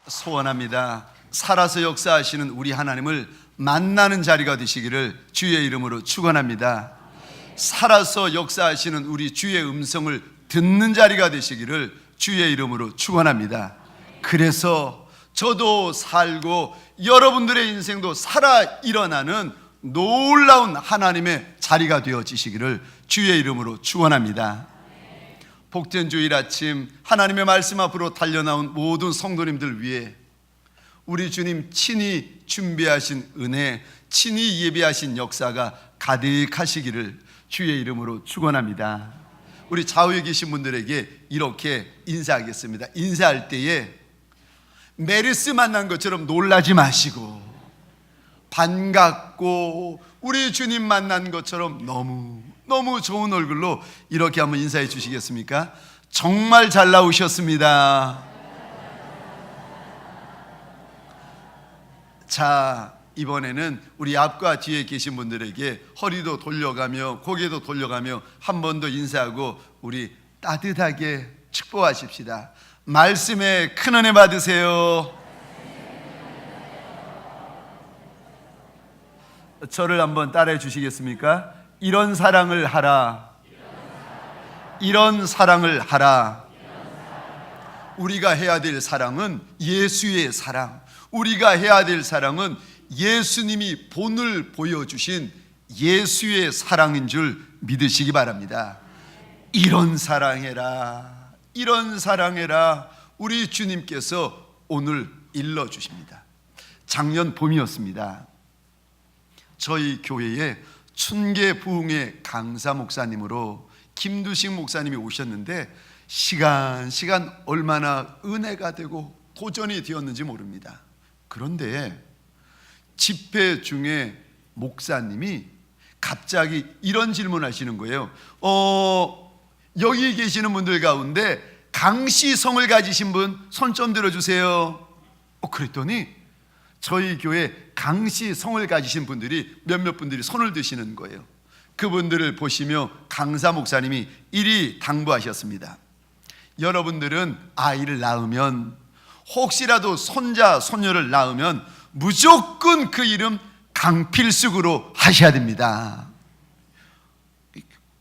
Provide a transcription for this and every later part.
소원합니다. 살아서 역사하시는 우리 하나님을 만나는 자리가 되시기를 주의 이름으로 축원합니다. 살아서 역사하시는 우리 주의 음성을 듣는 자리가 되시기를 주의 이름으로 축원합니다. 그래서 저도 살고 여러분들의 인생도 살아 일어나는 놀라운 하나님의 자리가 되어지시기를 주의 이름으로 축원합니다. 복된 주일 아침 하나님의 말씀 앞으로 달려나온 모든 성도님들 위해 우리 주님 친히 준비하신 은혜, 친히 예비하신 역사가 가득하시기를 주의 이름으로 축원합니다. 우리 좌우에 계신 분들에게 이렇게 인사하겠습니다. 인사할 때에 메르스 만난 것처럼 놀라지 마시고, 반갑고 우리 주님 만난 것처럼 너무 좋은 얼굴로 이렇게 한번 인사해 주시겠습니까? 정말 잘 나오셨습니다. 자, 이번에는 우리 앞과 뒤에 계신 분들에게 허리도 돌려가며 고개도 돌려가며 한 번 더 인사하고 우리 따뜻하게 축복하십시다. 말씀에 큰 은혜 받으세요. 저를 한번 따라해 주시겠습니까? 이런 사랑을 하라. 이런 사랑을 하라. 우리가 해야 될 사랑은 예수의 사랑, 우리가 해야 될 사랑은 예수님이 본을 보여주신 예수의 사랑인 줄 믿으시기 바랍니다. 이런 사랑해라, 이런 사랑해라, 우리 주님께서 오늘 일러주십니다. 작년 봄이었습니다. 저희 교회에 춘계 부흥회 강사 목사님으로 김두식 목사님이 오셨는데 시간 얼마나 은혜가 되고 도전이 되었는지 모릅니다. 그런데 집회 중에 목사님이 갑자기 이런 질문을 하시는 거예요. 여기 계시는 분들 가운데 강씨성을 가지신 분 손 좀 들어주세요. 그랬더니 저희 교회 강씨성을 가지신 분들이 몇몇 분들이 손을 드시는 거예요. 그분들을 보시며 강사 목사님이 이리 당부하셨습니다. 여러분들은 아이를 낳으면, 혹시라도 손자 손녀를 낳으면 무조건 그 이름 강필숙으로 하셔야 됩니다.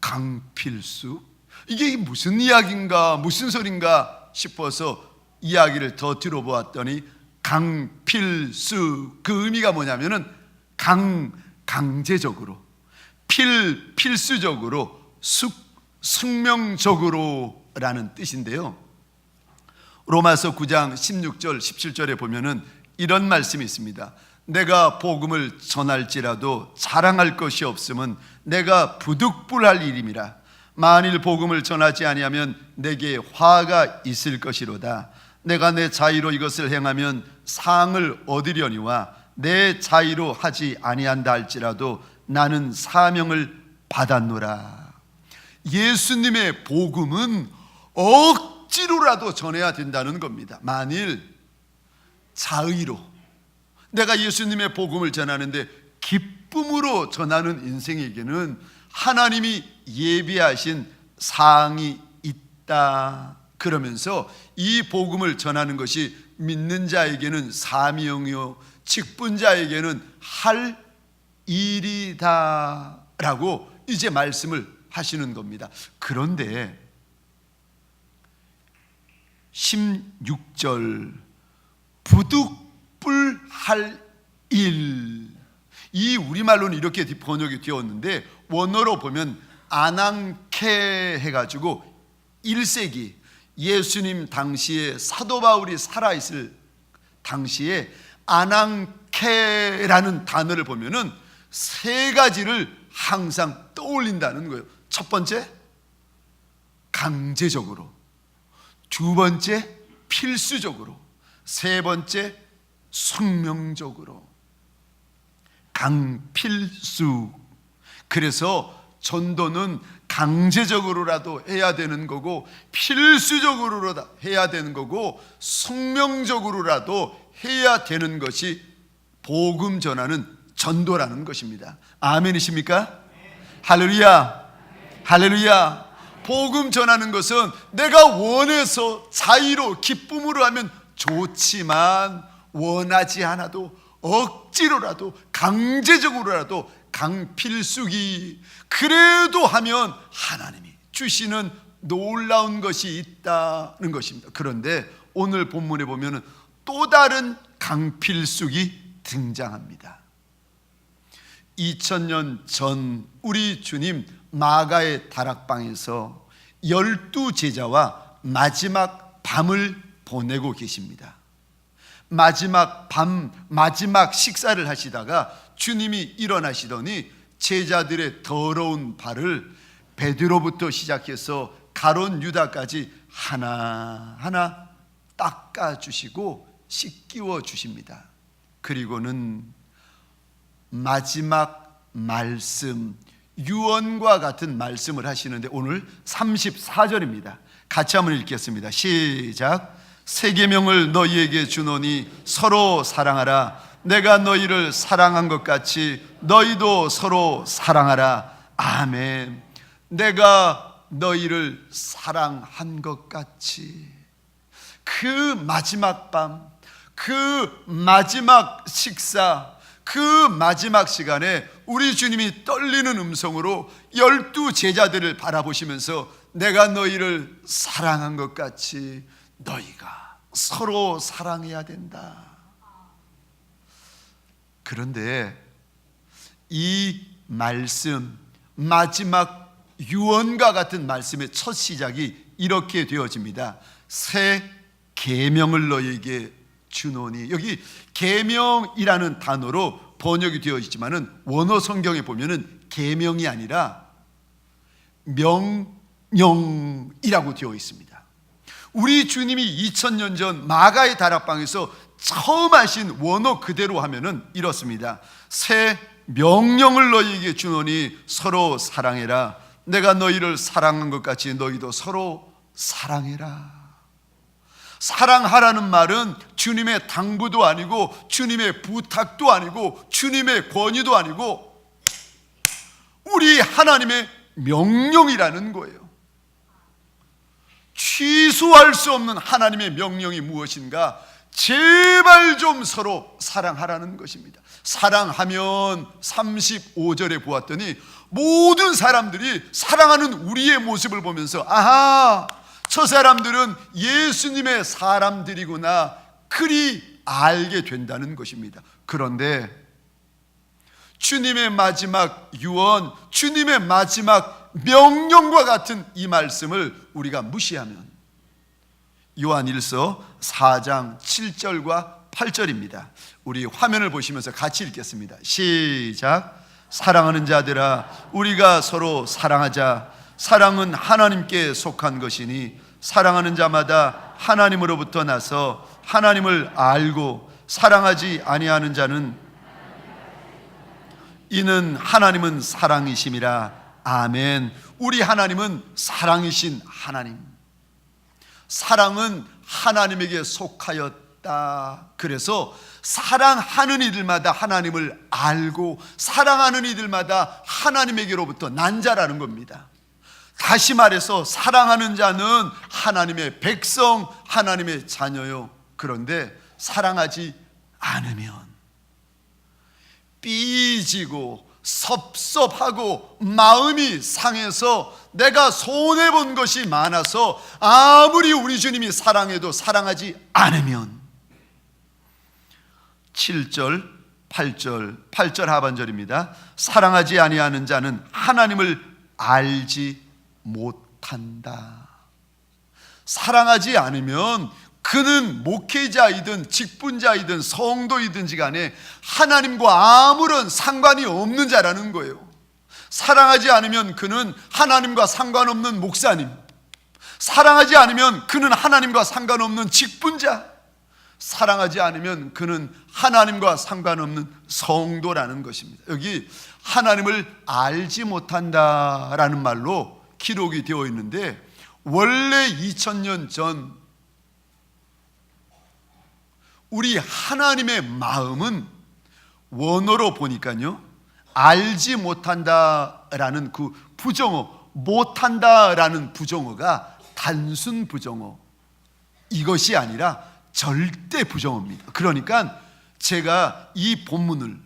강필숙? 이게 무슨 이야기인가, 무슨 소린가 싶어서 이야기를 더 들어보았더니 강필숙, 그 의미가 뭐냐면은 강제적으로, 필수적으로, 숙명적으로 라는 뜻인데요. 로마서 9장 16절 17절에 보면은 이런 말씀이 있습니다. 내가 복음을 전할지라도 자랑할 것이 없음은 내가 부득불할 일임이라. 만일 복음을 전하지 아니하면 내게 화가 있을 것이로다. 내가 내 자의로 이것을 행하면 상을 얻으려니와 내 자의로 하지 아니한다 할지라도 나는 사명을 받았노라. 예수님의 복음은 억지로라도 전해야 된다는 겁니다. 만일 자의로, 내가 예수님의 복음을 전하는데 기쁨으로 전하는 인생에게는 하나님이 예비하신 상이 있다. 그러면서 이 복음을 전하는 것이 믿는 자에게는 사명이요 직분자에게는 할 일이다 라고 이제 말씀을 하시는 겁니다. 그런데 16절 부득불할 일, 이 우리말로는 이렇게 번역이 되었는데 원어로 보면 아낭케 해가지고 1세기 예수님 당시에 사도 바울이 살아있을 당시에 아낭케라는 단어를 보면은 세 가지를 항상 떠올린다는 거예요. 첫 번째, 강제적으로. 두 번째, 필수적으로. 세 번째, 숙명적으로. 강필수. 그래서 전도는 강제적으로라도 해야 되는 거고, 필수적으로라도 해야 되는 거고, 숙명적으로라도 해야 되는 것이 복음 전하는 전도라는 것입니다. 아멘이십니까? 할렐루야, 할렐루야. 복음 전하는 것은 내가 원해서 자의로 기쁨으로 하면 좋지만 원하지 않아도 억지로라도 강제적으로라도 강필숙이 그래도 하면 하나님이 주시는 놀라운 것이 있다는 것입니다. 그런데 오늘 본문에 보면 또 다른 강필숙이 등장합니다. 2000년 전 우리 주님 마가의 다락방에서 12제자와 마지막 밤을 보내고 계십니다. 마지막 밤, 마지막 식사를 하시다가 주님이 일어나시더니 제자들의 더러운 발을 베드로부터 시작해서 가룟 유다까지 하나하나 닦아주시고 씻기워 주십니다. 그리고는 마지막 말씀, 유언과 같은 말씀을 하시는데 오늘 34절입니다. 같이 한번 읽겠습니다. 시작. 새 계명을 너희에게 주노니 서로 사랑하라. 내가 너희를 사랑한 것 같이 너희도 서로 사랑하라. 아멘. 내가 너희를 사랑한 것 같이. 그 마지막 밤, 그 마지막 식사, 그 마지막 시간에 우리 주님이 떨리는 음성으로 12 제자들을 바라보시면서 내가 너희를 사랑한 것 같이 너희가 서로 사랑해야 된다. 그런데 이 말씀, 마지막 유언과 같은 말씀의 첫 시작이 이렇게 되어집니다. 새 계명을 너희에게 주노니. 여기 계명이라는 단어로 번역이 되어 있지만은 원어 성경에 보면은 계명이 아니라 명령이라고 되어 있습니다. 우리 주님이 2000년 전 마가의 다락방에서 처음 하신 원어 그대로 하면은 이렇습니다. 새 명령을 너희에게 주노니 서로 사랑해라. 내가 너희를 사랑한 것 같이 너희도 서로 사랑해라. 사랑하라는 말은 주님의 당부도 아니고 주님의 부탁도 아니고 주님의 권유도 아니고 우리 하나님의 명령이라는 거예요. 취소할 수 없는 하나님의 명령이 무엇인가? 제발 좀 서로 사랑하라는 것입니다. 사랑하면 35절에 보았더니 모든 사람들이 사랑하는 우리의 모습을 보면서 아하, 저 사람들은 예수님의 사람들이구나 그리 알게 된다는 것입니다. 그런데 주님의 마지막 유언, 주님의 마지막 명령과 같은 이 말씀을 우리가 무시하면 요한일서 4장 7절과 8절입니다. 우리 화면을 보시면서 같이 읽겠습니다. 시작. 사랑하는 자들아 우리가 서로 사랑하자. 사랑은 하나님께 속한 것이니 사랑하는 자마다 하나님으로부터 나서 하나님을 알고 사랑하지 아니하는 자는 이는 하나님은 사랑이심이라. 아멘. 우리 하나님은 사랑이신 하나님. 사랑은 하나님에게 속하였다. 그래서 사랑하는 이들마다 하나님을 알고 사랑하는 이들마다 하나님에게로부터 난 자라는 겁니다. 다시 말해서 사랑하는 자는 하나님의 백성, 하나님의 자녀요. 그런데 사랑하지 않으면 삐지고 섭섭하고 마음이 상해서 내가 손해본 것이 많아서 아무리 우리 주님이 사랑해도 사랑하지 않으면 7절 8절 하반절입니다. 사랑하지 아니하는 자는 하나님을 알지 못한다. 사랑하지 않으면 그는 목회자이든 직분자이든 성도이든지 간에 하나님과 아무런 상관이 없는 자라는 거예요. 사랑하지 않으면 그는 하나님과 상관없는 목사님, 사랑하지 않으면 그는 하나님과 상관없는 직분자, 사랑하지 않으면 그는 하나님과 상관없는 성도라는 것입니다. 여기 하나님을 알지 못한다라는 말로 기록이 되어 있는데 원래 2000년 전 우리 하나님의 마음은 원어로 보니까요, 알지 못한다라는 그 부정어, 못한다라는 부정어가 단순 부정어, 이것이 아니라 절대 부정어입니다. 그러니까 제가 이 본문을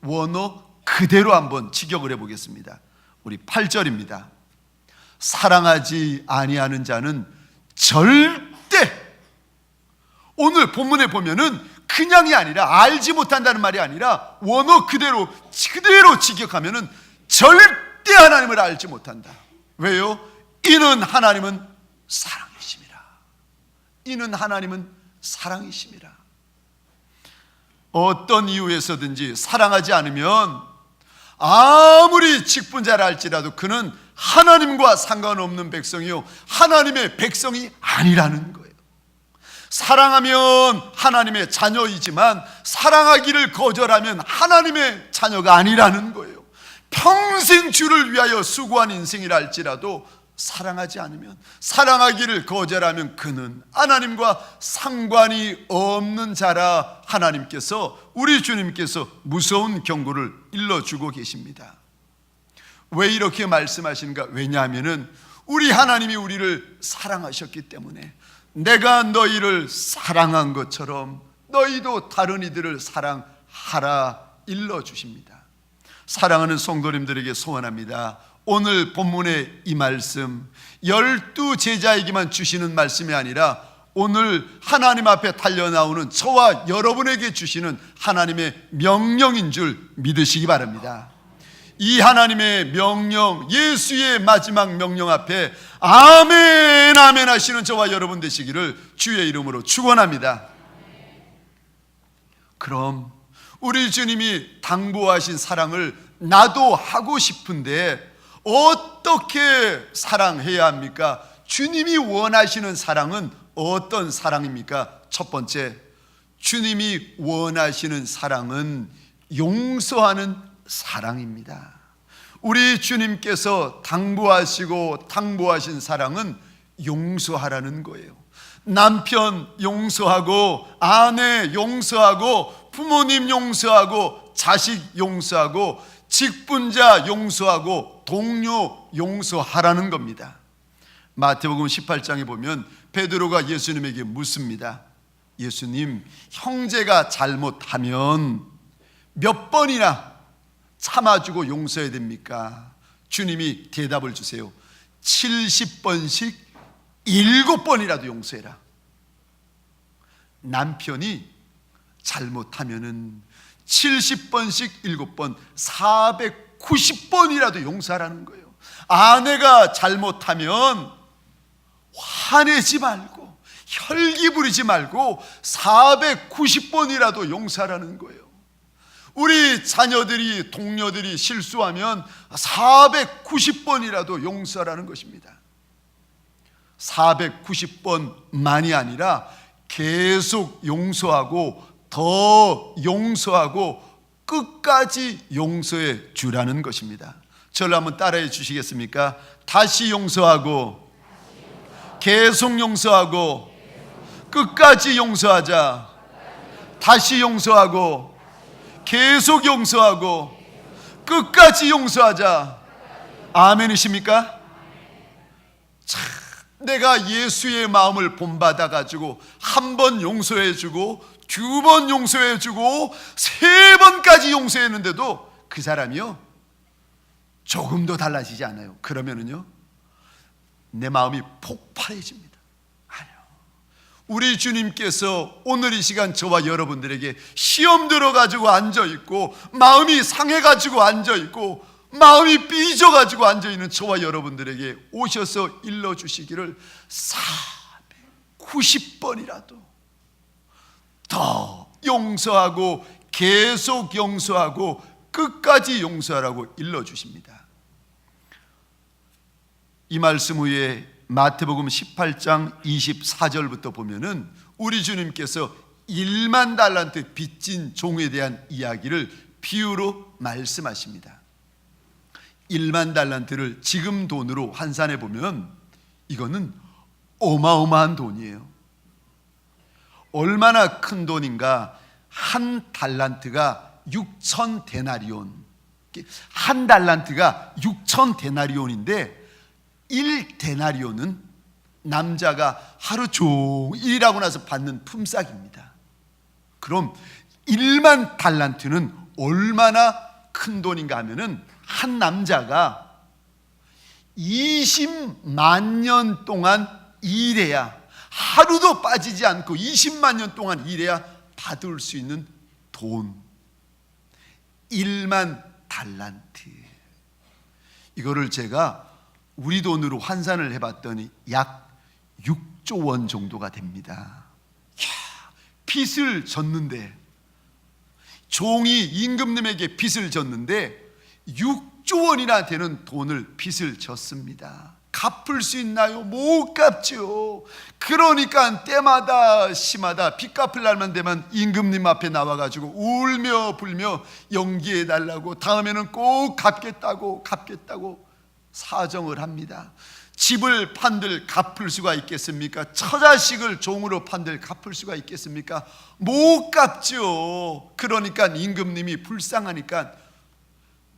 원어 그대로 한번 직역을 해보겠습니다. 우리 8절입니다. 사랑하지 아니하는 자는 절대, 오늘 본문에 보면은 그냥이 아니라, 알지 못한다는 말이 아니라 원어 그대로 직역하면은 절대 하나님을 알지 못한다. 왜요? 이는 하나님은 사랑이심이라. 이는 하나님은 사랑이심이라. 어떤 이유에서든지 사랑하지 않으면 아무리 직분자라 할지라도 그는 하나님과 상관없는 백성이요, 하나님의 백성이 아니라는 거예요. 사랑하면 하나님의 자녀이지만 사랑하기를 거절하면 하나님의 자녀가 아니라는 거예요. 평생 주를 위하여 수고한 인생이라 할지라도 사랑하지 않으면, 사랑하기를 거절하면 그는 하나님과 상관이 없는 자라 하나님께서, 우리 주님께서 무서운 경고를 일러주고 계십니다. 왜 이렇게 말씀하시는가? 왜냐하면 우리 하나님이 우리를 사랑하셨기 때문에, 내가 너희를 사랑한 것처럼 너희도 다른 이들을 사랑하라 일러주십니다. 사랑하는 성도님들에게 소원합니다. 오늘 본문의 이 말씀, 12 제자에게만 주시는 말씀이 아니라 오늘 하나님 앞에 달려나오는 저와 여러분에게 주시는 하나님의 명령인 줄 믿으시기 바랍니다. 이 하나님의 명령, 예수의 마지막 명령 앞에 아멘 아멘 하시는 저와 여러분 되시기를 주의 이름으로 축원합니다. 그럼 우리 주님이 당부하신 사랑을 나도 하고 싶은데 어떻게 사랑해야 합니까? 주님이 원하시는 사랑은 어떤 사랑입니까? 첫 번째, 주님이 원하시는 사랑은 용서하는 사랑입니다. 우리 주님께서 당부하신 사랑은 용서하라는 거예요. 남편 용서하고, 아내 용서하고, 부모님 용서하고, 자식 용서하고, 직분자 용서하고, 동료 용서하라는 겁니다. 마태복음 18장에 보면 베드로가 예수님에게 묻습니다. 예수님, 형제가 잘못하면 몇 번이나 참아주고 용서해야 됩니까? 주님이 대답을 주세요. 70번씩 7번이라도 용서해라. 남편이 잘못하면은 70번씩 7번, 490번이라도 용서하라는 거예요. 아내가 잘못하면 화내지 말고, 혈기 부리지 말고 490번이라도 용서하라는 거예요. 우리 자녀들이, 동료들이 실수하면 490번이라도 용서하라는 것입니다. 490번만이 아니라 계속 용서하고, 더 용서하고, 끝까지 용서해 주라는 것입니다. 저를 한번 따라해 주시겠습니까? 다시 용서하고, 계속 용서하고, 끝까지 용서하자. 다시 용서하고, 계속 용서하고, 끝까지 용서하자. 아멘이십니까? 참, 내가 예수의 마음을 본받아 가지고 한 번 용서해 주고, 2번 용서해 주고, 3번까지 용서했는데도 그 사람이요 조금도 달라지지 않아요. 그러면은요 내 마음이 폭발해집니다. 아니요, 우리 주님께서 오늘 이 시간 저와 여러분들에게 시험 들어가지고 앉아있고, 마음이 상해가지고 앉아있고, 마음이 삐져가지고 앉아있는 저와 여러분들에게 오셔서 일러주시기를 490번이라도 더 용서하고, 계속 용서하고, 끝까지 용서하라고 일러주십니다. 이 말씀 후에 마태복음 18장 24절부터 보면은 우리 주님께서 1만 달란트 빚진 종에 대한 이야기를 비유로 말씀하십니다. 1만 달란트를 지금 돈으로 환산해 보면 이거는 어마어마한 돈이에요. 얼마나 큰 돈인가? 한 달란트가 6천 데나리온, 한 달란트가 6천 데나리온인데 1데나리온은 남자가 하루 종일 일하고 나서 받는 품삯입니다. 그럼 1만 달란트는 얼마나 큰 돈인가 하면은 한 남자가 20만 년 동안 일해야, 하루도 빠지지 않고 20만 년 동안 일해야 받을 수 있는 돈, 1만 달란트. 이거를 제가 우리 돈으로 환산을 해봤더니 약 6조 원 정도가 됩니다. 빚을 졌는데, 종이 임금님에게 빚을 졌는데 6조 원이나 되는 돈을 빚을 졌습니다. 갚을 수 있나요? 못 갚죠. 그러니까 때마다 시마다 빚 갚을 날만 되면 임금님 앞에 나와가지고 울며 불며 연기해달라고, 다음에는 꼭 갚겠다고 사정을 합니다. 집을 판들 갚을 수가 있겠습니까? 처자식을 종으로 판들 갚을 수가 있겠습니까? 못 갚죠. 그러니까 임금님이 불쌍하니까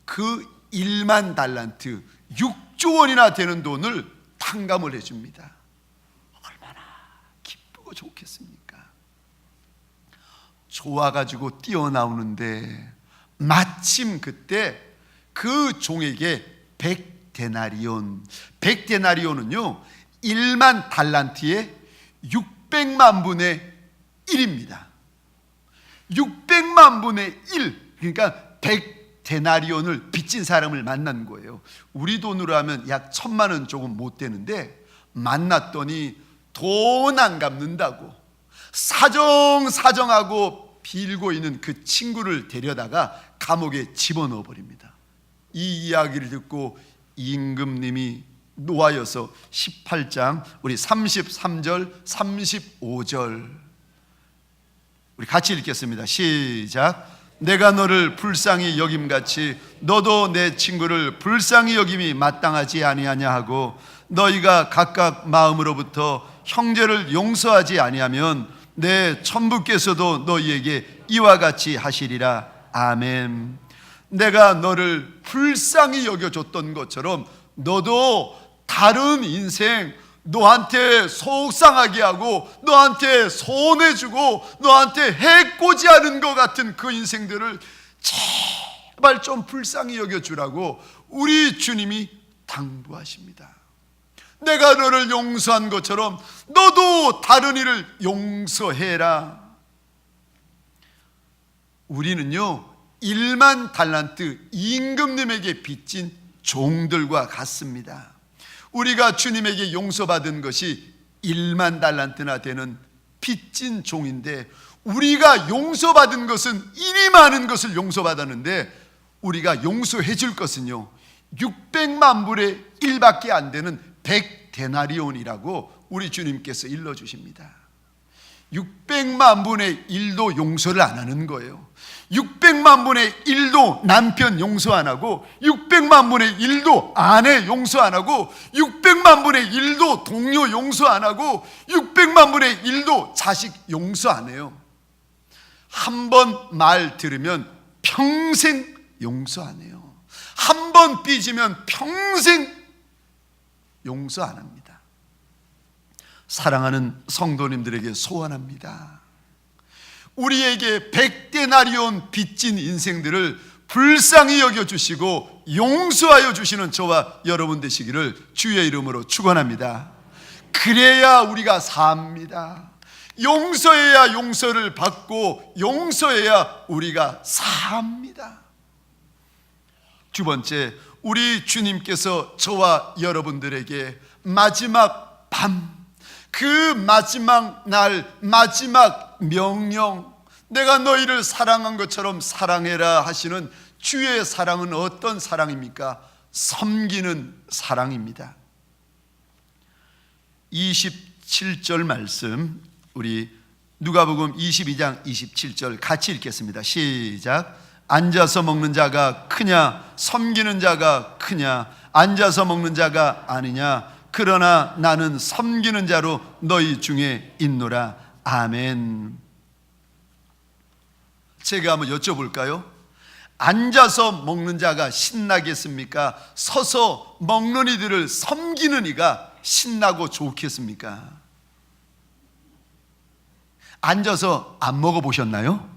그 1만 달란트, 6조 원이나 되는 돈을 탕감을 해줍니다. 얼마나 기쁘고 좋겠습니까? 좋아가지고 뛰어나오는데 마침 그때 그 종에게 100데나리온은요 1만 달란트의 600만 분의 1입니다. 600만 분의 1, 그러니까 100데나리온을 빚진 사람을 만난 거예요. 우리 돈으로 하면 약 1000만 원 조금 못 되는데, 만났더니 돈 안 갚는다고 사정하고 빌고 있는 그 친구를 데려다가 감옥에 집어넣어 버립니다. 이 이야기를 듣고 임금님이 노하여서 18장 우리 33절 35절 우리 같이 읽겠습니다. 시작. 내가 너를 불쌍히 여김같이 너도 내 친구를 불쌍히 여김이 마땅하지 아니하냐 하고, 너희가 각각 마음으로부터 형제를 용서하지 아니하면 내 천부께서도 너희에게 이와 같이 하시리라. 아멘. 내가 너를 불쌍히 여겨줬던 것처럼 너도 다른 인생, 너한테 속상하게 하고 너한테 손해주고 너한테 해코지하는 것 같은 그 인생들을 제발 좀 불쌍히 여겨주라고 우리 주님이 당부하십니다. 내가 너를 용서한 것처럼 너도 다른 이를 용서해라. 우리는요 1만 달란트 임금님에게 빚진 종들과 같습니다. 우리가 주님에게 용서받은 것이 1만 달란트나 되는 빚진 종인데, 우리가 용서받은 것은 일이 많은 것을 용서받았는데 우리가 용서해 줄 것은요 600만 불의 1밖에 안 되는 100데나리온이라고 우리 주님께서 일러주십니다. 600만 분의 1도 용서를 안 하는 거예요. 600만 분의 1도 남편 용서 안 하고, 600만 분의 1도 아내 용서 안 하고, 600만 분의 1도 동료 용서 안 하고, 600만 분의 1도 자식 용서 안 해요. 한 번 말 들으면 평생 용서 안 해요. 한 번 삐지면 평생 용서 안 합니다. 사랑하는 성도님들에게 소원합니다. 우리에게 100데나리온 빚진 인생들을 불쌍히 여겨주시고 용서하여 주시는 저와 여러분 되시기를 주의 이름으로 축원합니다. 그래야 우리가 삽니다. 용서해야 용서를 받고 용서해야 우리가 삽니다. 두 번째, 우리 주님께서 저와 여러분들에게 마지막 밤, 그 마지막 날, 마지막 명령, 내가 너희를 사랑한 것처럼 사랑해라 하시는 주의 사랑은 어떤 사랑입니까? 섬기는 사랑입니다. 27절 말씀, 우리 누가복음 22장 27절 같이 읽겠습니다. 시작. 앉아서 먹는 자가 크냐 섬기는 자가 크냐, 앉아서 먹는 자가 아니냐, 그러나 나는 섬기는 자로 너희 중에 있노라. 아멘. 제가 한번 여쭤볼까요? 앉아서 먹는 자가 신나겠습니까? 서서 먹는 이들을 섬기는 이가 신나고 좋겠습니까? 앉아서 안 먹어보셨나요?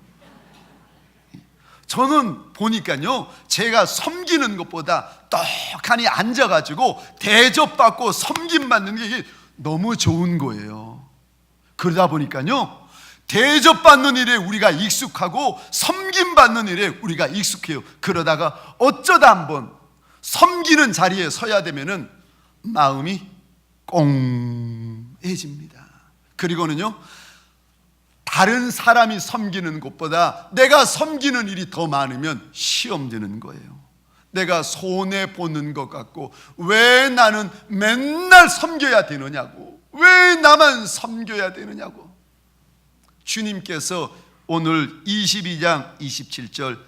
저는 보니까요, 제가 섬기는 것보다 떡하니 앉아가지고 대접받고 섬김받는 게 너무 좋은 거예요. 그러다 보니까요, 대접받는 일에 우리가 익숙하고 섬김받는 일에 우리가 익숙해요. 그러다가 어쩌다 한번 섬기는 자리에 서야 되면은 마음이 꽁해집니다. 그리고는요, 다른 사람이 섬기는 것보다 내가 섬기는 일이 더 많으면 시험 드는 거예요. 내가 손해보는 것 같고, 왜 나는 맨날 섬겨야 되느냐고, 왜 나만 섬겨야 되느냐고. 주님께서 오늘 22장 27절,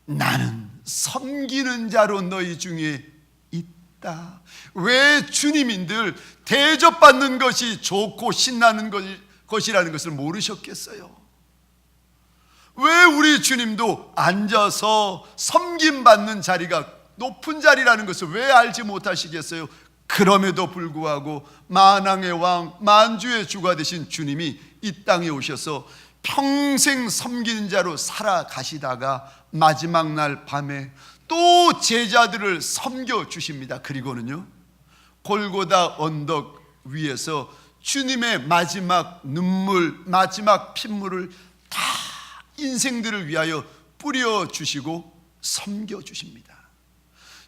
나는 섬기는 자로 너희 중에 있다. 왜 주님인들 대접받는 것이 좋고 신나는 것이라는 것을 모르셨겠어요? 왜 우리 주님도 앉아서 섬김받는 자리가 높은 자리라는 것을 왜 알지 못하시겠어요? 그럼에도 불구하고 만왕의 왕, 만주의 주가 되신 주님이 이 땅에 오셔서 평생 섬기는 자로 살아가시다가 마지막 날 밤에 또 제자들을 섬겨 주십니다. 그리고는요, 골고다 언덕 위에서 주님의 마지막 눈물, 마지막 핏물을 다 인생들을 위하여 뿌려주시고 섬겨주십니다.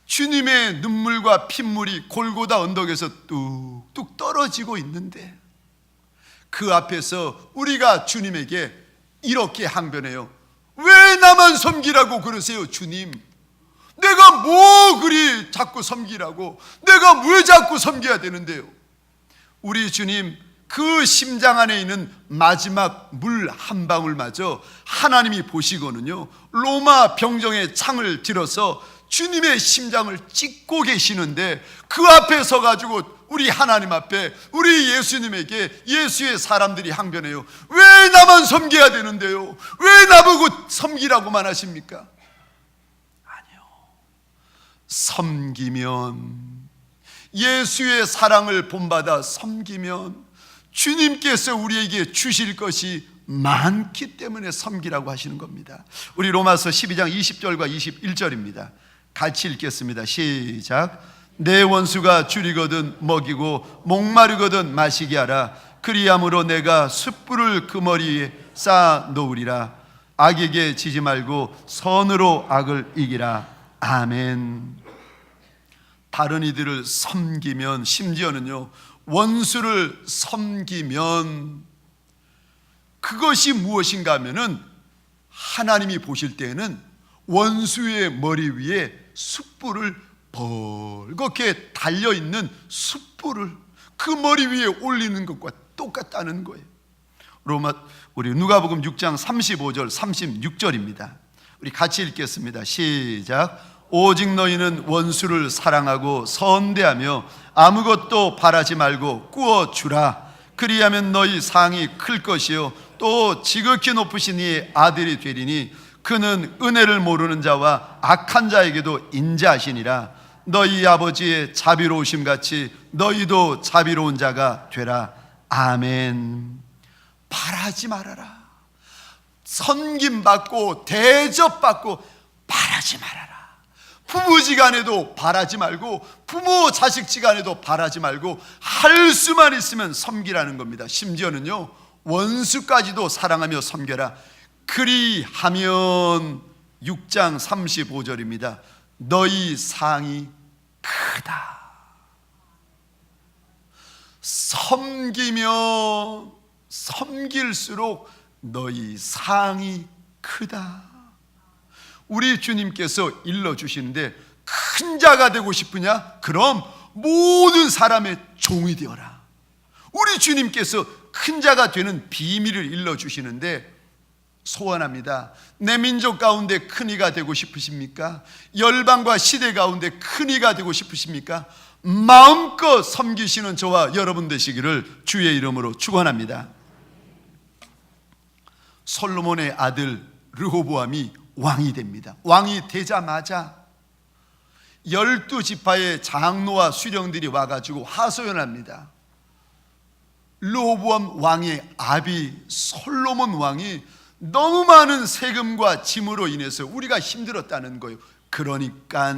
주님의 눈물과 핏물이 골고다 언덕에서 뚝뚝 떨어지고 있는데, 그 앞에서 우리가 주님에게 이렇게 항변해요. 왜 나만 섬기라고 그러세요, 주님? 내가 뭐 그리 자꾸 섬기라고, 내가 왜 자꾸 섬겨야 되는데요? 우리 주님, 그 심장 안에 있는 마지막 물 한 방울마저 하나님이 보시고는요, 로마 병정의 창을 들어서 주님의 심장을 찍고 계시는데, 그 앞에 서가지고 우리 하나님 앞에 우리 예수님에게 예수의 사람들이 항변해요. 왜 나만 섬겨야 되는데요? 왜 나보고 섬기라고만 하십니까? 아니요, 섬기면, 예수의 사랑을 본받아 섬기면 주님께서 우리에게 주실 것이 많기 때문에 섬기라고 하시는 겁니다. 우리 로마서 12장 20절과 21절입니다. 같이 읽겠습니다. 시작. 내 원수가 줄이거든 먹이고 목마르거든 마시게 하라. 그리함으로 내가 숯불을 그 머리에 쌓아 놓으리라. 악에게 지지 말고 선으로 악을 이기라. 아멘. 다른 이들을 섬기면, 심지어는요 원수를 섬기면, 그것이 무엇인가 하면은 하나님이 보실 때에는 원수의 머리 위에 숯불을 벌겋게 달려있는 숯불을 그 머리 위에 올리는 것과 똑같다는 거예요. 우리 누가복음 6장 35절 36절입니다. 우리 같이 읽겠습니다. 시작. 오직 너희는 원수를 사랑하고 선대하며 아무것도 바라지 말고 구워 주라. 그리하면 너희 상이 클 것이요 또 지극히 높으신 이의 아들이 되리니 그는 은혜를 모르는 자와 악한 자에게도 인자하시니라. 너희 아버지의 자비로우심 같이 너희도 자비로운 자가 되라. 아멘. 바라지 말아라. 섬김받고 대접받고 바라지 말아라. 부부지간에도 바라지 말고, 부모 자식지간에도 바라지 말고, 할 수만 있으면 섬기라는 겁니다. 심지어는요 원수까지도 사랑하며 섬겨라. 그리하면 6장 35절입니다. 너희 상이 크다. 섬기면 섬길수록 너희 상이 크다. 우리 주님께서 일러주시는데, 큰 자가 되고 싶으냐? 그럼 모든 사람의 종이 되어라. 우리 주님께서 큰 자가 되는 비밀을 일러주시는데, 소원합니다. 내 민족 가운데 큰 이가 되고 싶으십니까? 열방과 시대 가운데 큰 이가 되고 싶으십니까? 마음껏 섬기시는 저와 여러분 되시기를 주의 이름으로 축원합니다. 솔로몬의 아들 르호보암이 왕이 됩니다. 왕이 되자마자 12지파의 장로와 수령들이 와가지고 하소연합니다. 르호보암 왕의 아비 솔로몬 왕이 너무 많은 세금과 짐으로 인해서 우리가 힘들었다는 거예요. 그러니까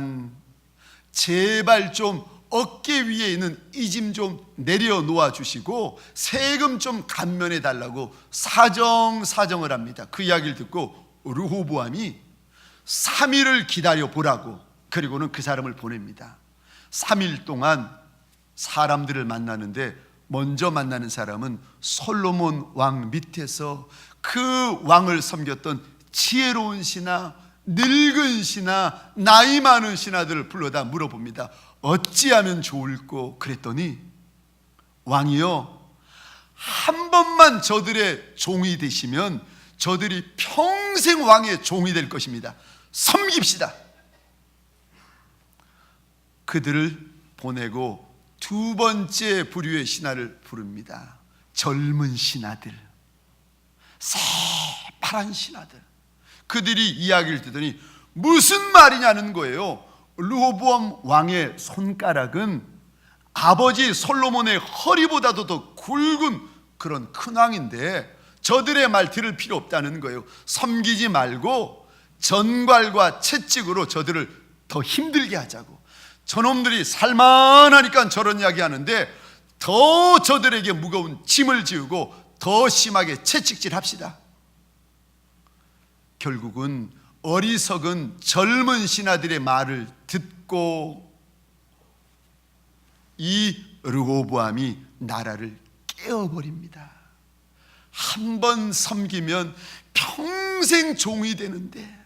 제발 좀 어깨 위에 있는 이 짐 좀 내려놓아 주시고 세금 좀 감면해 달라고 사정을 합니다. 그 이야기를 듣고 르호보암이 3일을 기다려 보라고, 그리고는 그 사람을 보냅니다. 3일 동안 사람들을 만나는데 먼저 만나는 사람은 솔로몬 왕 밑에서 그 왕을 섬겼던 지혜로운 신하, 늙은 신하, 나이 많은 신하들을 불러다 물어봅니다. 어찌하면 좋을꼬? 그랬더니 왕이요, 한 번만 저들의 종이 되시면 저들이 평생 왕의 종이 될 것입니다. 섬깁시다. 그들을 보내고 두 번째 부류의 신하를 부릅니다. 젊은 신하들, 새파란 신하들. 그들이 이야기를 듣더니 무슨 말이냐는 거예요. 르호보암 왕의 손가락은 아버지 솔로몬의 허리보다도 더 굵은 그런 큰 왕인데 저들의 말 들을 필요 없다는 거예요. 섬기지 말고 전괄과 채찍으로 저들을 더 힘들게 하자고. 저놈들이 살만하니까 저런 이야기 하는데 더 저들에게 무거운 짐을 지우고 더 심하게 채찍질 합시다. 결국은 어리석은 젊은 신하들의 말을 듣고 이 르호보암이 나라를 깨어버립니다. 한 번 섬기면 평생 종이 되는데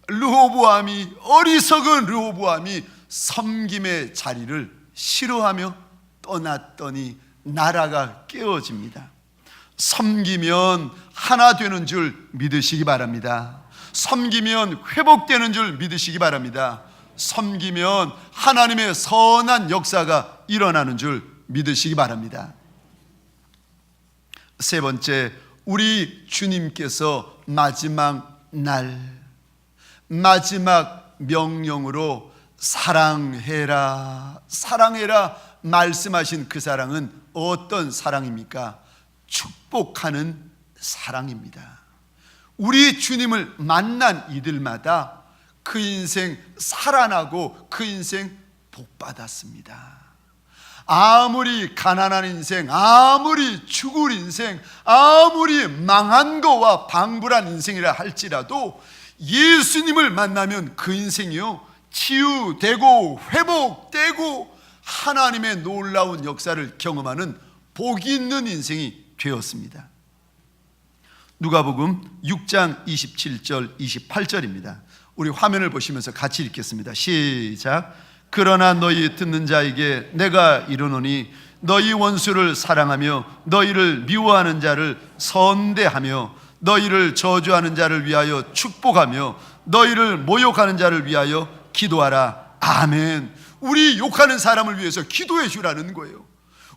르호보암이, 어리석은 르호보암이 섬김의 자리를 싫어하며 떠났더니 나라가 깨어집니다. 섬기면 하나 되는 줄 믿으시기 바랍니다. 섬기면 회복되는 줄 믿으시기 바랍니다. 섬기면 하나님의 선한 역사가 일어나는 줄 믿으시기 바랍니다. 세 번째, 우리 주님께서 마지막 날, 마지막 명령으로 사랑해라, 사랑해라 말씀하신 그 사랑은 어떤 사랑입니까? 축복하는 사랑입니다. 우리 주님을 만난 이들마다 그 인생 살아나고 그 인생 복받았습니다. 아무리 가난한 인생, 아무리 죽을 인생, 아무리 망한 거와 방불한 인생이라 할지라도 예수님을 만나면 그 인생이요, 치유되고 회복되고 하나님의 놀라운 역사를 경험하는 복이 있는 인생이 되었습니다. 누가복음 6장 27절 28절입니다. 우리 화면을 보시면서 같이 읽겠습니다. 시작. 그러나 너희 듣는 자에게 내가 이르노니 너희 원수를 사랑하며 너희를 미워하는 자를 선대하며 너희를 저주하는 자를 위하여 축복하며 너희를 모욕하는 자를 위하여 기도하라. 아멘. 우리 욕하는 사람을 위해서 기도해 주라는 거예요.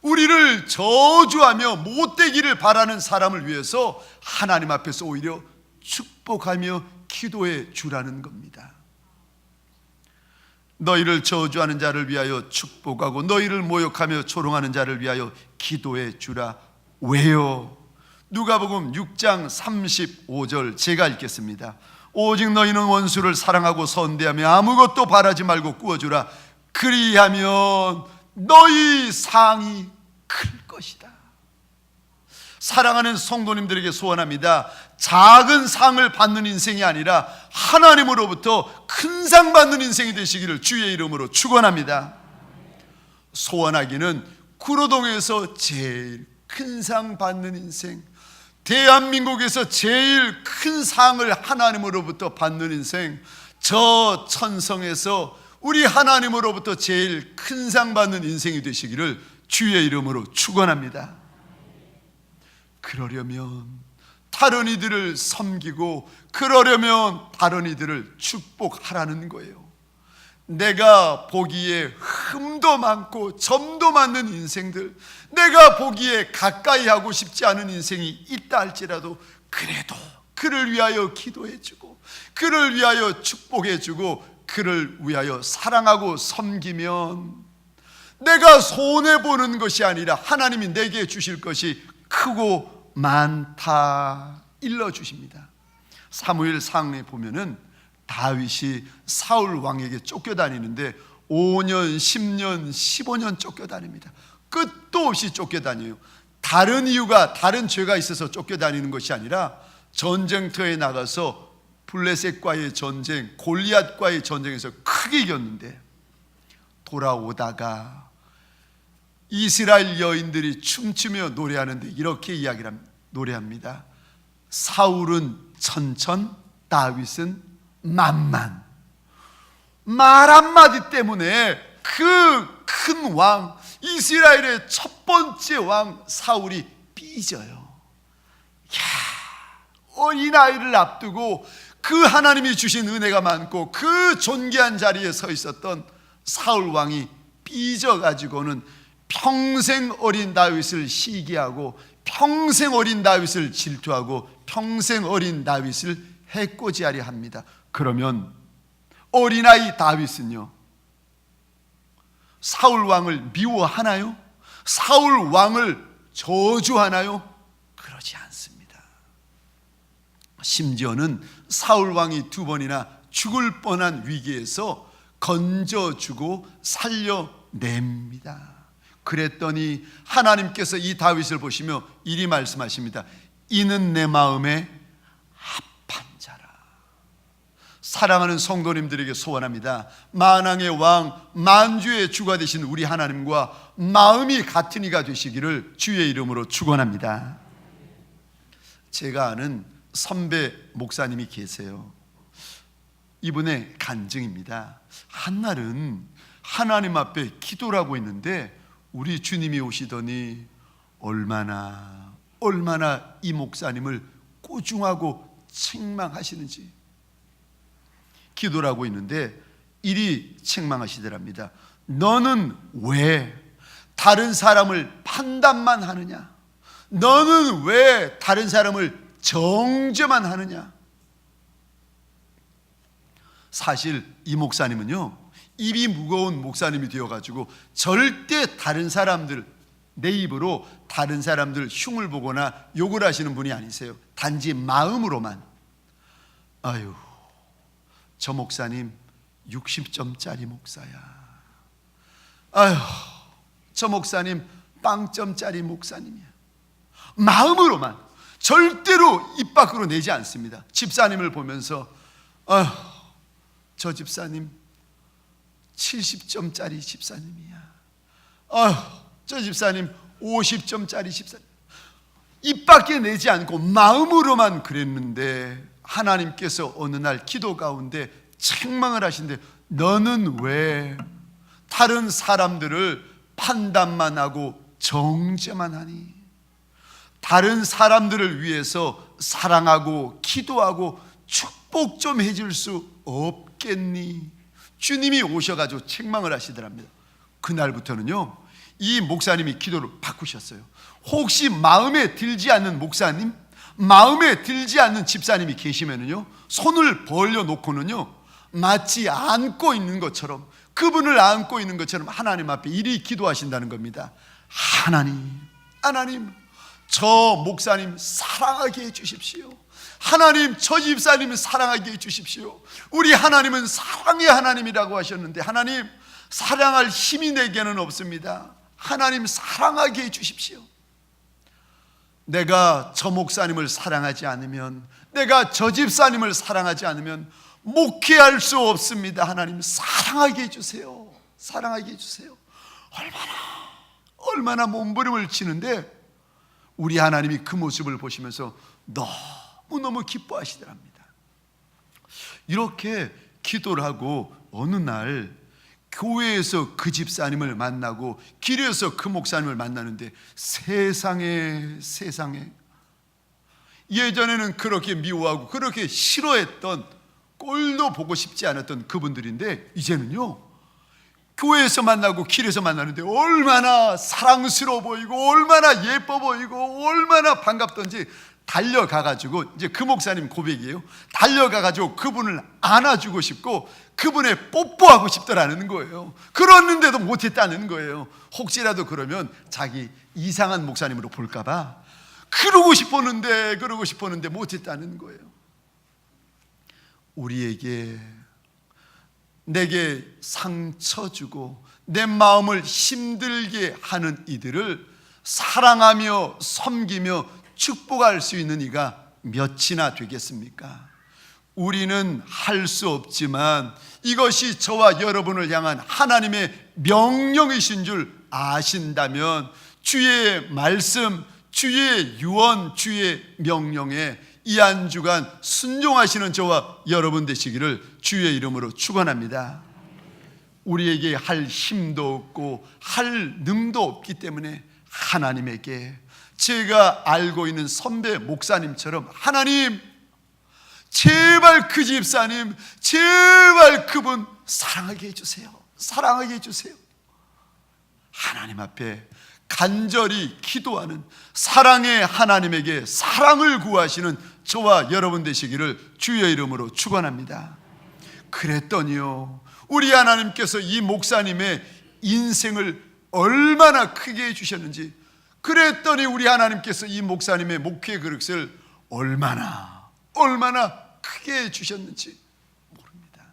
우리를 저주하며 못되기를 바라는 사람을 위해서 하나님 앞에서 오히려 축복하며 기도해 주라는 겁니다. 너희를 저주하는 자를 위하여 축복하고 너희를 모욕하며 조롱하는 자를 위하여 기도해 주라. 왜요? 누가복음 6장 35절 제가 읽겠습니다. 오직 너희는 원수를 사랑하고 선대하며 아무것도 바라지 말고 구워주라. 그리하면 너희 상이 클 것이다. 사랑하는 성도님들에게 소원합니다. 작은 상을 받는 인생이 아니라 하나님으로부터 큰 상 받는 인생이 되시기를 주의 이름으로 축원합니다. 소원하기는 구로동에서 제일 큰 상 받는 인생, 대한민국에서 제일 큰 상을 하나님으로부터 받는 인생, 저 천성에서 우리 하나님으로부터 제일 큰 상 받는 인생이 되시기를 주의 이름으로 축원합니다. 그러려면 다른 이들을 섬기고 그러려면 다른 이들을 축복하라는 거예요. 내가 보기에 흠도 많고 점도 많은 인생들, 내가 보기에 가까이 하고 싶지 않은 인생이 있다 할지라도 그래도 그를 위하여 기도해주고 그를 위하여 축복해주고 그를 위하여 사랑하고 섬기면 내가 손해보는 것이 아니라 하나님이 내게 주실 것이 크고 많다 일러주십니다. 사무엘상에 보면은 다윗이 사울 왕에게 쫓겨다니는데 5년, 10년, 15년 쫓겨다닙니다. 끝도 없이 쫓겨다녀요. 다른 이유가, 다른 죄가 있어서 쫓겨다니는 것이 아니라 전쟁터에 나가서 블레셋과의 전쟁, 골리앗과의 전쟁에서 크게 이겼는데 돌아오다가 이스라엘 여인들이 춤추며 노래하는데 이렇게 이야기를 노래합니다. 사울은 천천, 다윗은 만만. 말 한마디 때문에 그 큰 왕, 이스라엘의 첫 번째 왕 사울이 삐져요. 어린아이를 앞두고 그 하나님이 주신 은혜가 많고 그 존귀한 자리에 서 있었던 사울 왕이 삐져가지고는 평생 어린 다윗을 시기하고 평생 어린 다윗을 질투하고 평생 어린 다윗을 해코지하려 합니다. 그러면 어린아이 다윗은요, 사울 왕을 미워하나요? 사울 왕을 저주하나요? 그러지 않습니다. 심지어는 사울 왕이 2번이나 죽을 뻔한 위기에서 건져주고 살려냅니다. 그랬더니 하나님께서 이 다윗을 보시며 이리 말씀하십니다. 이는 내 마음에 합한 자라. 사랑하는 성도님들에게 소원합니다. 만왕의 왕, 만주의 주가 되신 우리 하나님과 마음이 같은 이가 되시기를 주의 이름으로 축원합니다. 제가 아는 선배 목사님이 계세요. 이분의 간증입니다. 한날은 하나님 앞에 기도를 하고 있는데 우리 주님이 오시더니 얼마나 이 목사님을 꾸중하고 책망하시는지. 기도를 하고 있는데 이리 책망하시더랍니다. 너는 왜 다른 사람을 판단만 하느냐? 너는 왜 다른 사람을 정죄만 하느냐? 사실 이 목사님은요, 입이 무거운 목사님이 되어가지고 절대 다른 사람들, 내 입으로 다른 사람들 흉을 보거나 욕을 하시는 분이 아니세요. 단지 마음으로만, 아유, 저 목사님 60점짜리 목사야, 아유, 저 목사님 빵점짜리 목사님이야. 마음으로만, 절대로 입 밖으로 내지 않습니다. 집사님을 보면서 아유, 저 집사님 70점짜리 집사님이야. 아유, 저 집사님 50점짜리 집사님. 입 밖에 내지 않고 마음으로만 그랬는데 하나님께서 어느 날 기도 가운데 책망을 하신대. 너는 왜 다른 사람들을 판단만 하고 정죄만 하니? 다른 사람들을 위해서 사랑하고 기도하고 축복 좀 해줄 수 없겠니? 주님이 오셔가지고 책망을 하시더랍니다. 그날부터는요, 이 목사님이 기도를 바꾸셨어요. 혹시 마음에 들지 않는 목사님, 마음에 들지 않는 집사님이 계시면은요, 손을 벌려놓고는요, 마치 안고 있는 것처럼, 그분을 안고 있는 것처럼 하나님 앞에 이리 기도하신다는 겁니다. 하나님, 저 목사님 사랑하게 해주십시오. 하나님, 저 집사님 사랑하게 해주십시오. 우리 하나님은 사랑의 하나님이라고 하셨는데 하나님, 사랑할 힘이 내게는 없습니다. 하나님, 사랑하게 해주십시오. 내가 저 목사님을 사랑하지 않으면, 내가 저 집사님을 사랑하지 않으면 목회할 수 없습니다. 하나님, 사랑하게 해주세요. 사랑하게 해주세요. 얼마나 몸부림을 치는데 우리 하나님이 그 모습을 보시면서 너무너무 기뻐하시더랍니다. 이렇게 기도를 하고 어느 날 교회에서 그 집사님을 만나고 길에서 그 목사님을 만나는데 세상에 예전에는 그렇게 미워하고 그렇게 싫어했던, 꼴도 보고 싶지 않았던 그분들인데 이제는요, 교회에서 만나고 길에서 만나는데 얼마나 사랑스러워 보이고 얼마나 예뻐 보이고 얼마나 반갑던지 달려가가지고, 이제 그 목사님 고백이에요. 달려가가지고 그분을 안아주고 싶고 그분에 뽀뽀하고 싶더라는 거예요. 그랬는데도 못했다는 거예요. 혹시라도 그러면 자기 이상한 목사님으로 볼까봐 그러고 싶었는데 못했다는 거예요. 우리에게, 내게 상처 주고 내 마음을 힘들게 하는 이들을 사랑하며 섬기며 축복할 수 있는 이가 몇이나 되겠습니까? 우리는 할 수 없지만 이것이 저와 여러분을 향한 하나님의 명령이신 줄 아신다면 주의 말씀, 주의 유언, 주의 명령에 이 한 주간 순종하시는 저와 여러분 되시기를 주의 이름으로 축원합니다. 우리에게 할 힘도 없고 할 능도 없기 때문에 하나님에게, 제가 알고 있는 선배 목사님처럼, 하나님 제발 그 집사님, 제발 그분 사랑하게 해주세요. 사랑하게 해주세요. 하나님 앞에 간절히 기도하는 사랑의 하나님에게 사랑을 구하시는 저와 여러분 되시기를 주의 이름으로 축원합니다. 그랬더니요, 우리 하나님께서 이 목사님의 인생을 얼마나 크게 해주셨는지, 그랬더니 우리 하나님께서 이 목사님의 목회 그릇을 얼마나 크게 해주셨는지 모릅니다.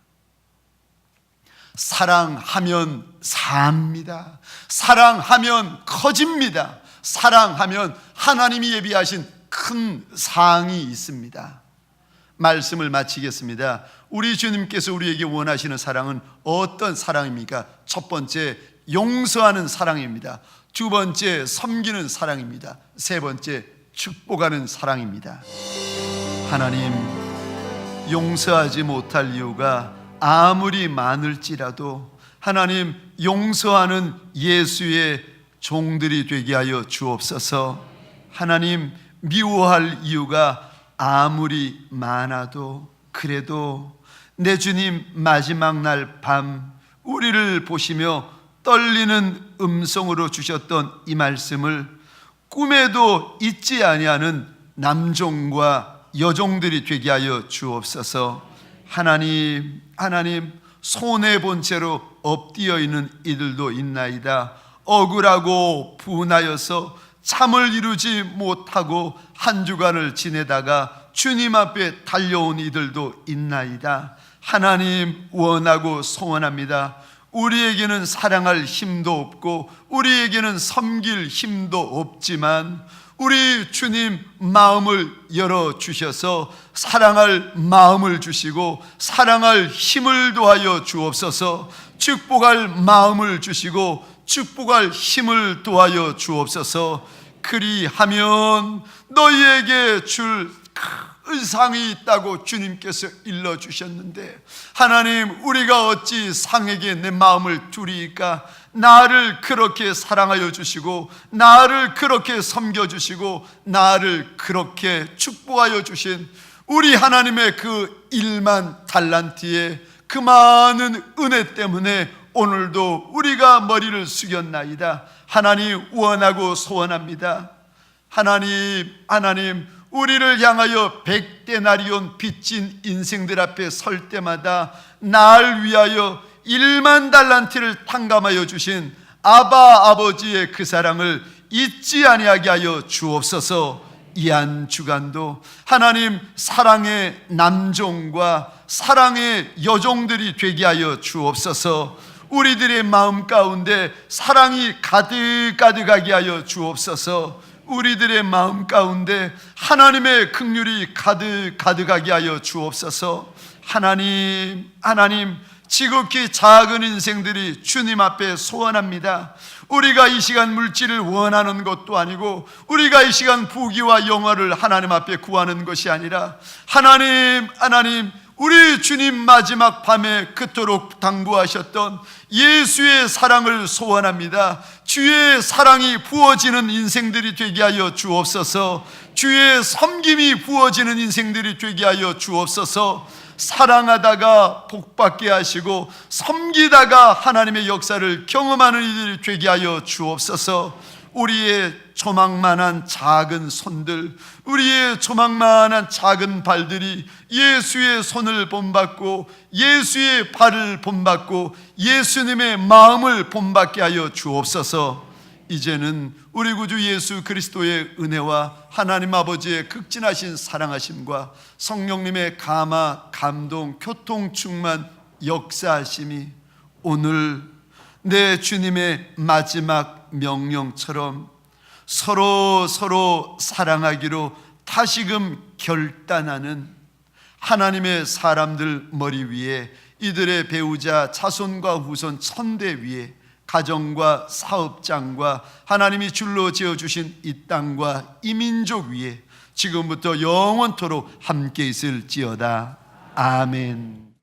사랑하면 삽니다. 사랑하면 커집니다. 사랑하면 하나님이 예비하신 큰 상이 있습니다. 말씀을 마치겠습니다. 우리 주님께서 우리에게 원하시는 사랑은 어떤 사랑입니까? 첫 번째, 용서하는 사랑입니다. 두 번째, 섬기는 사랑입니다. 세 번째, 축복하는 사랑입니다. 하나님, 용서하지 못할 이유가 아무리 많을지라도 하나님, 용서하는 예수의 종들이 되게 하여 주옵소서. 하나님, 미워할 이유가 아무리 많아도 그래도 내 주님 마지막 날 밤 우리를 보시며 떨리는 음성으로 주셨던 이 말씀을 꿈에도 잊지 아니하는 남종과 여종들이 되게 하여 주옵소서. 하나님, 손해본 채로 엎드려 있는 이들도 있나이다. 억울하고 분하여서 잠을 이루지 못하고 한 주간을 지내다가 주님 앞에 달려온 이들도 있나이다. 하나님, 원하고 소원합니다. 우리에게는 사랑할 힘도 없고 우리에게는 섬길 힘도 없지만 우리 주님 마음을 열어주셔서 사랑할 마음을 주시고 사랑할 힘을 더하여 주옵소서. 축복할 마음을 주시고 축복할 힘을 더하여 주옵소서. 그리하면 너희에게 줄 큰 상이 있다고 주님께서 일러주셨는데, 하나님, 우리가 어찌 상에게 내 마음을 두리이까? 나를 그렇게 사랑하여 주시고 나를 그렇게 섬겨주시고 나를 그렇게 축복하여 주신 우리 하나님의 그 1만 달란트의 그 많은 은혜 때문에 오늘도 우리가 머리를 숙였나이다. 하나님, 원하고 소원합니다. 하나님, 우리를 향하여 100데나리온 빚진 인생들 앞에 설 때마다 날 위하여 1만 달란트를 탕감하여 주신 아버지의 그 사랑을 잊지 아니하게 하여 주옵소서. 이 한 주간도 하나님, 사랑의 남종과 사랑의 여종들이 되게 하여 주옵소서. 우리들의 마음 가운데 사랑이 가득가득하게 하여 주옵소서. 우리들의 마음 가운데 하나님의 긍휼이 가득가득하게 하여 주옵소서. 하나님, 지극히 작은 인생들이 주님 앞에 소원합니다. 우리가 이 시간 물질을 원하는 것도 아니고 우리가 이 시간 부귀와 영화를 하나님 앞에 구하는 것이 아니라 하나님, 우리 주님 마지막 밤에 그토록 당부하셨던 예수의 사랑을 소원합니다. 주의 사랑이 부어지는 인생들이 되게 하여 주옵소서. 주의 섬김이 부어지는 인생들이 되게 하여 주옵소서. 사랑하다가 복받게 하시고 섬기다가 하나님의 역사를 경험하는 이들이 되게 하여 주옵소서. 우리의 조망만한 작은 손들, 우리의 조망만한 작은 발들이 예수의 손을 본받고 예수의 발을 본받고 예수님의 마음을 본받게 하여 주옵소서. 이제는 우리 구주 예수 그리스도의 은혜와 하나님 아버지의 극진하신 사랑하심과 성령님의 감화, 감동, 교통, 충만, 역사하심이 오늘 내 주님의 마지막 명령처럼 서로 사랑하기로 다시금 결단하는 하나님의 사람들 머리 위에, 이들의 배우자 자손과 후손 천대 위에, 가정과 사업장과 하나님이 줄로 지어주신 이 땅과 이 민족 위에 지금부터 영원토록 함께 있을지어다. 아멘.